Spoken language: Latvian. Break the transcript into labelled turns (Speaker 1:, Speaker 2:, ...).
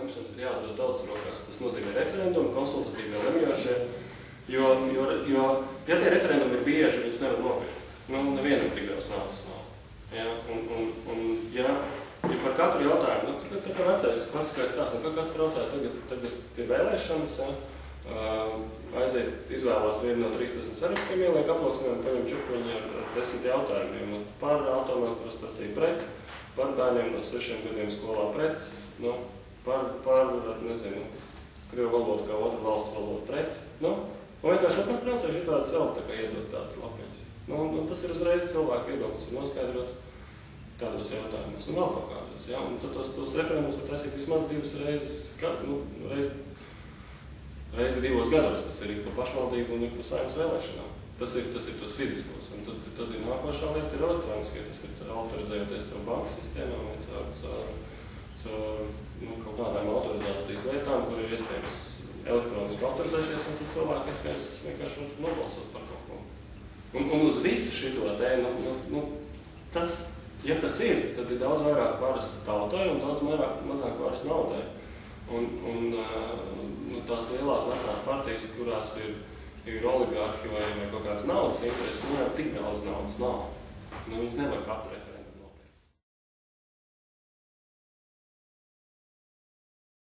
Speaker 1: lemšanas ir jādod tautas rokās. Tas nozīmē referendumu, konsultatīvie lemjošie, jo ja tie referendumi ir bieži, viņus nevar nopirkt. Nu, nevienam tik daudz naudas nav. Ja? Ja par katru jautājumu, nu, tā kā vecais klasiskais stāsts, nu, kas traucē, tagad ir vēlēšanas, ja? Aiziet, izvēlās vienu no 13 sarakstiem, ieliek aploksnē un paņem čupuņi ar 10 jautājumiem. Par atomelektrostaciju pret, par bērniem no 6 gadiem skolā pret, nu, par nezinu, krievu valodu kā otru valsts valodu pret. Nu, un vienkārši kas traucē šitādas vēl tā kā iedot tādas lapiņas. Nu, tas ir uzreiz cilvēku viedoklis, ir noskaidrots tādos jautājumos un vēl kaut kādos. Ja? Un tad tos referendumus var taisīt vismaz 2 reizes, reizi 2 gados, tas ir pa pašvaldību un ir pa saimnes vēlēšanām. Tas ir tos fiziskos. Un tad ir nākošā lieta ir elektroniskie, tas ir autorizējoties caur banku sistēmām vai caur kaut kādām autorizācijas lietām, kur ir iespējams elektroniski autorizēties, un tad cilvēki iespējams vienkārši var nobalsot par kaut ko. Un uz visu šito te, ja tas ir, tad ir daudz vairāk varas tautai un daudz mazāk varas naudai. Un tās lielās vecās partijas, kurās ir oligārhi vai kaut kādas naudas intereses, nu jau tik daudz naudas nav. Nu, viņas nevar katru referendumu.